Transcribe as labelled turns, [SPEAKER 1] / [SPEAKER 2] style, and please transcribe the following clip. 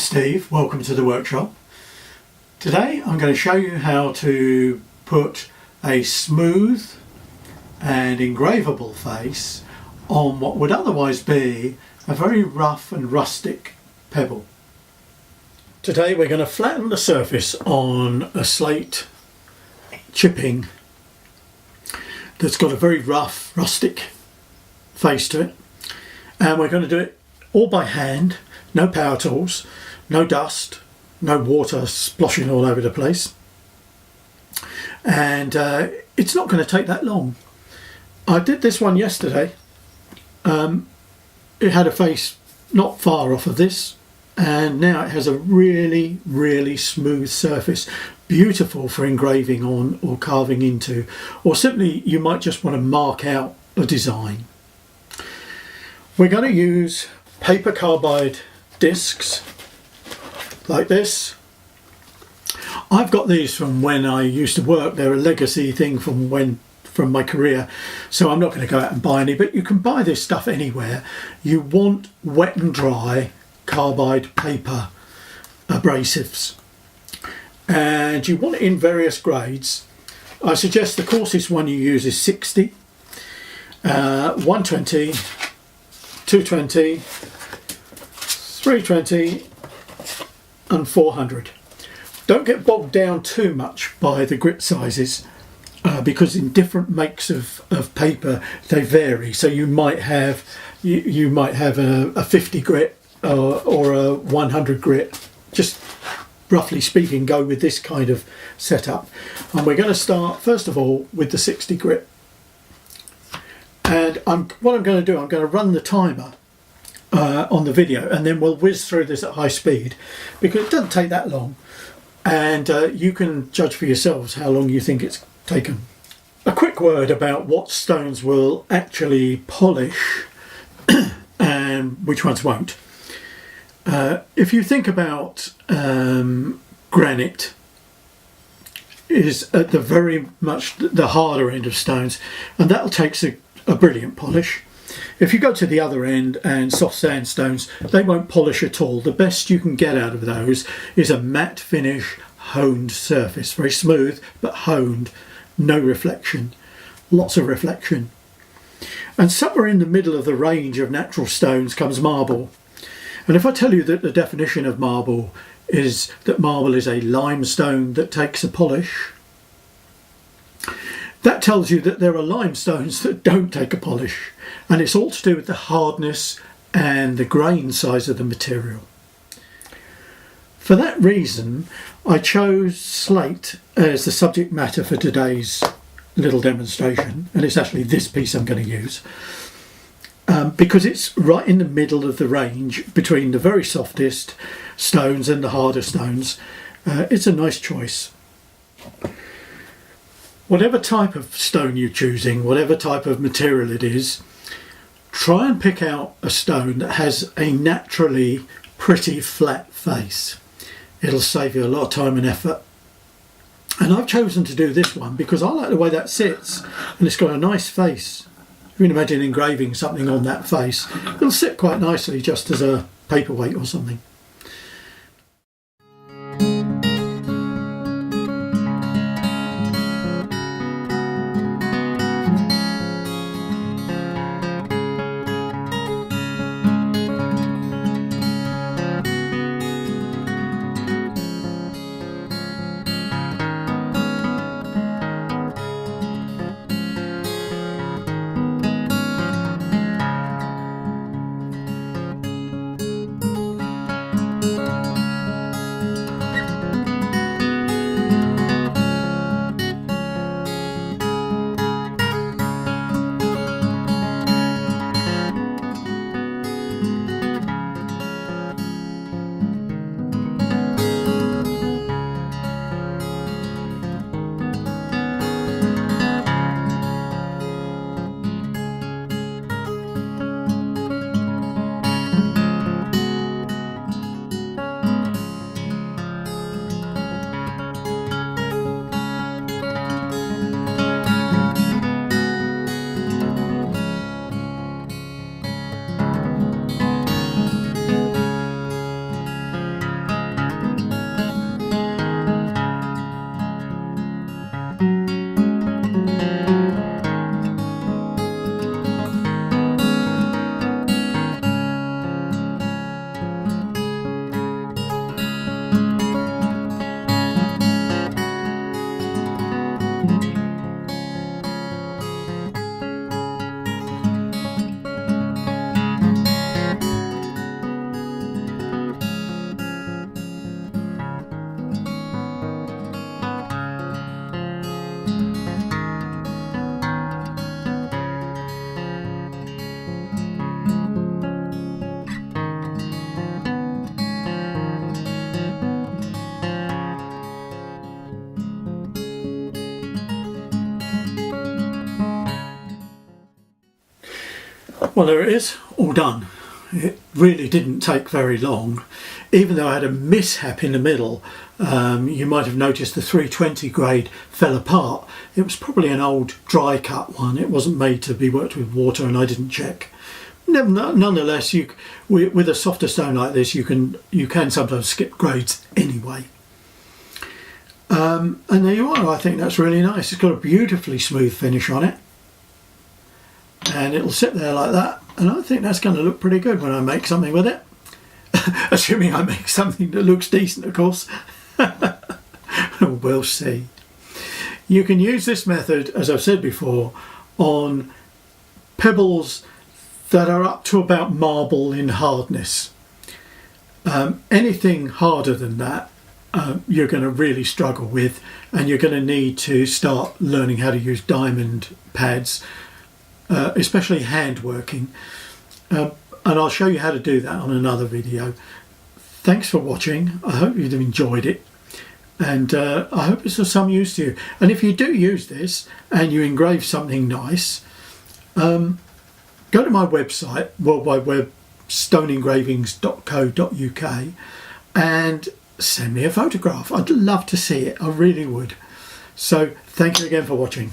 [SPEAKER 1] Steve, welcome to the workshop. Today I'm going to show you how to put a smooth and engravable face on what would otherwise be a very rough and rustic pebble. Today we're going to flatten the surface on a slate chipping that's got a very rough, rustic face to it, and we're going to do it all by hand. No power tools, no dust, no water splashing all over the place, and it's not going to take that long. I did this one yesterday. It had a face not far off of this, and now it has a really smooth surface, beautiful for engraving on or carving into, or simply you might just want to mark out a design. We're going to use paper carbide discs like this. I've got these from when I used to work. They're a legacy thing from my career, so I'm not going to go out and buy any, but you can buy this stuff anywhere. You want wet and dry carbide paper abrasives, and you want it in various grades. I suggest the coarsest one you use is 60, 120, 220, 320 and 400. Don't get bogged down too much by the grit sizes because in different makes of paper they vary. So you might have a 50 grit or a 100 grit. Just roughly speaking, go with this kind of setup. And we're going to start first of all with the 60 grit. And what I'm going to do, I'm going to run the timer on the video, and then we'll whiz through this at high speed because it doesn't take that long, and you can judge for yourselves how long you think it's taken. A quick word about what stones will actually polish and which ones won't. If you think about granite is at the very much the harder end of stones, and that'll take a brilliant polish. If you go to the other end and soft sandstones, they won't polish at all. The best you can get out of those is a matte finish honed surface, very smooth but honed, no reflection, lots of reflection. And somewhere in the middle of the range of natural stones comes marble. And if I tell you that the definition of marble is that marble is a limestone that takes a polish, that tells you that there are limestones that don't take a polish, and it's all to do with the hardness and the grain size of the material. For that reason, I chose slate as the subject matter for today's little demonstration, and it's actually this piece I'm going to use, because it's right in the middle of the range between the very softest stones and the harder stones. It's a nice choice. Whatever type of stone you're choosing, whatever type of material it is, try and pick out a stone that has a naturally pretty flat face. It'll save you a lot of time and effort. And I've chosen to do this one because I like the way that sits, and it's got a nice face. If you can imagine engraving something on that face, it'll sit quite nicely just as a paperweight or something. Well, there it is, all done. It really didn't take very long, even though I had a mishap in the middle. You might have noticed the 320 grade fell apart. It was probably an old dry cut one. It wasn't made to be worked with water, and I didn't check. Nonetheless, with a softer stone like this, you can sometimes skip grades anyway. And there you are. I think that's really nice. It's got a beautifully smooth finish on it, and it'll sit there like that, and I think that's going to look pretty good when I make something with it. Assuming I make something that looks decent, of course. We'll see. You can use this method, as I've said before, on pebbles that are up to about marble in hardness. Anything harder than that, you're going to really struggle with, and you're going to need to start learning how to use diamond pads, especially hand working. And I'll show you how to do that on another video. Thanks for watching. I hope you've enjoyed it, and I hope it's of some use to you. And if you do use this and you engrave something nice, go to my website, World Wide Web, stoneengravings.co.uk, and send me a photograph. I'd love to see it. I really would. So thank you again for watching.